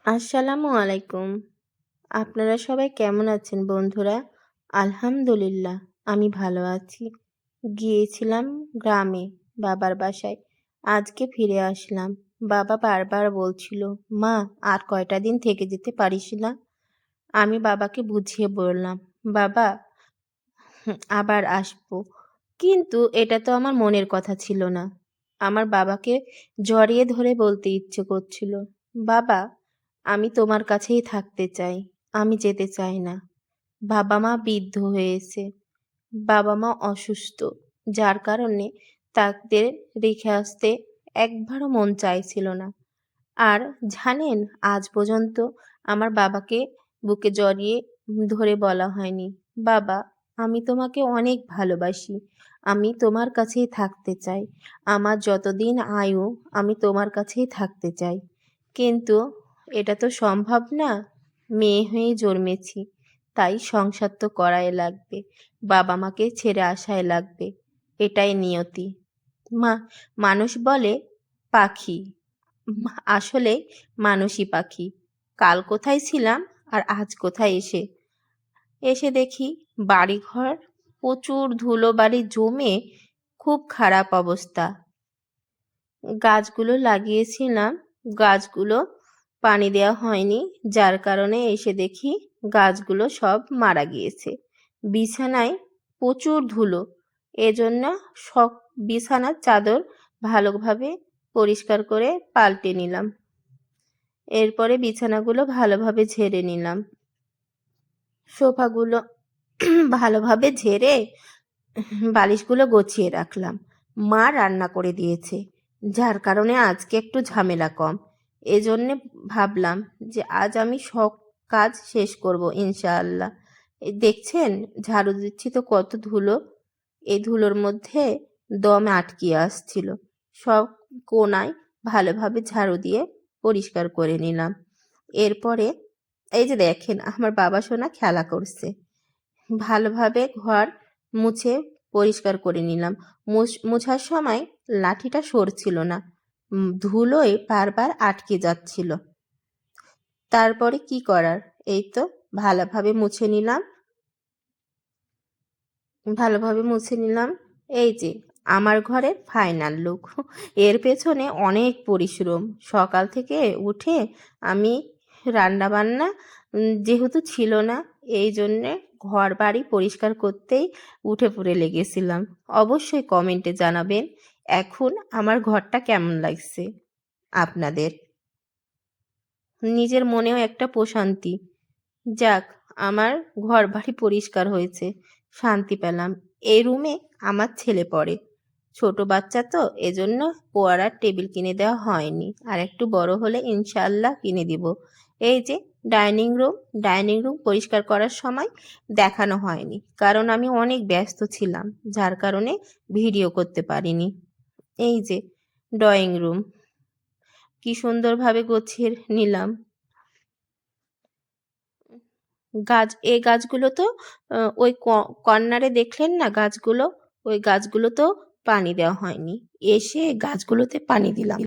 আসসালামু আলাইকুম। আপনারা সবাই কেমন আছেন বন্ধুরা? আলহামদুলিল্লাহ আমি ভালো আছি। গিয়েছিলাম গ্রামে বাবার বাসায়। আজকে ফিরে আসলাম। বাবা বারবার বলছিল, "মা আর কয়টা দিন থেকে যেতে পারিস না?" আমি বাবাকে বুঝিয়ে বললাম, "বাবা আবার আসবো।" কিন্তু এটা তো আমার মনের কথা ছিল না। আমার বাবাকে জড়িয়ে ধরে বলতে ইচ্ছে করছিল, "বাবা আমি তোমার কাছেই থাকতে চাই। আমি যেতে চাই না।" বাবা-মা বৃদ্ধ হয়েছে। বাবা-মা অসুস্থ। যার কারণে তাদের রেখে আসতে একবারও মন চাইছিল না। আর জানেন আজ পর্যন্ত আমার বাবাকে বুকে জড়িয়ে ধরে বলা হয়নি, "বাবা আমি তোমাকে অনেক ভালোবাসি। আমি তোমার কাছেই থাকতে চাই। আমার যতদিন আয়ু আমি তোমার কাছেই থাকতে চাই।" কিন্তু এটা তো সম্ভব না। মেয়ে হয়েই জন্মেছি। তাই সংসার তো করাই লাগবে। বাবা-মাকে ছেড়ে আসাই লাগবে। এটাই নিয়তি। মা মানুষ বলে পাখি। আসলে মানুষই পাখি। কাল কোথায় ছিলাম আর আজ কোথায় এসে দেখি বাড়িঘর প্রচুর ধুলোবালি জমে খুব খারাপ অবস্থা। গাছগুলো লাগিয়েছিলাম, গাছগুলো পানি দেওয়া হয়নি, যার কারণে এসে দেখি গাছগুলো সব মারা গিয়েছে। বিছানায় প্রচুর ধুলো, এজন্য সব বিছানার চাদর ভালোভাবে পরিষ্কার করে পাল্টে নিলাম। এরপরে বিছানাগুলো ভালোভাবে ঝেড়ে নিলাম। সোফাগুলো ভালোভাবে ঝেড়ে বালিশগুলো গুছিয়ে রাখলাম। মা রান্না করে দিয়েছে, যার কারণে আজকে একটু ঝামেলা কম। এজন্যে ভাবলাম যে আজ আমি সব কাজ শেষ করব ইনশাআল্লাহ। এই দেখছেন ঝাড়ু দিচ্ছি তো কত ধুলো। এই ধুলোর মধ্যে দম আটকিয়ে আসছিল। সব কোণায় ভালোভাবে ঝাড়ু দিয়ে পরিষ্কার করে নিলাম। এরপরে এই যে দেখেন আমার বাবা সোনা খেলা করছে। ভালোভাবে ঘর মুছে পরিষ্কার করে নিলাম। মোছার সময় লাঠিটা সরছিল না। ধুলোয় বারবার আটকে যাচ্ছিল। তারপরে কি করার? এই তো ভালোভাবে মুছে নিলাম। এই যে আমার ঘরের ফাইনাল লুক। এর পেছনে অনেক পরিশ্রম। সকাল থেকে উঠে আমি রান্নাবান্না যেহেতু ছিল না, এই জন্যে ঘর বাড়ি পরিষ্কার করতেই উঠে পড়ে লেগেছিলাম। অবশ্যই কমেন্টে জানাবেন এখন আমার ঘরটা কেমন লাগছে আপনাদের। নিজের মনেও একটা প্রশান্তি। যাক আমার ঘর বাড়ি পরিষ্কার হয়েছে, শান্তি পেলাম। এই রুমে আমার ছেলে পড়ে, ছোট বাচ্চা তো এজন্য পড়ার টেবিল কিনে দেওয়া হয়নি, আর একটু বড় হলে ইনশাআল্লাহ কিনে দিব। এই যে ডাইনিং রুম পরিষ্কার করার সময় দেখানো হয়নি, কারণ আমি অনেক ব্যস্ত ছিলাম, যার কারণে ভিডিও করতে পারিনি। এই যে ড্রয়িং রুম কি সুন্দরভাবে গুছিয়ে নিলাম। এই গাছগুলো তো ওই কর্নারে দেখলেন না গাছগুলো, ওই গাছগুলো তো পানি দেওয়া হয়নি। এসে গাছগুলোতে পানি দিলাম।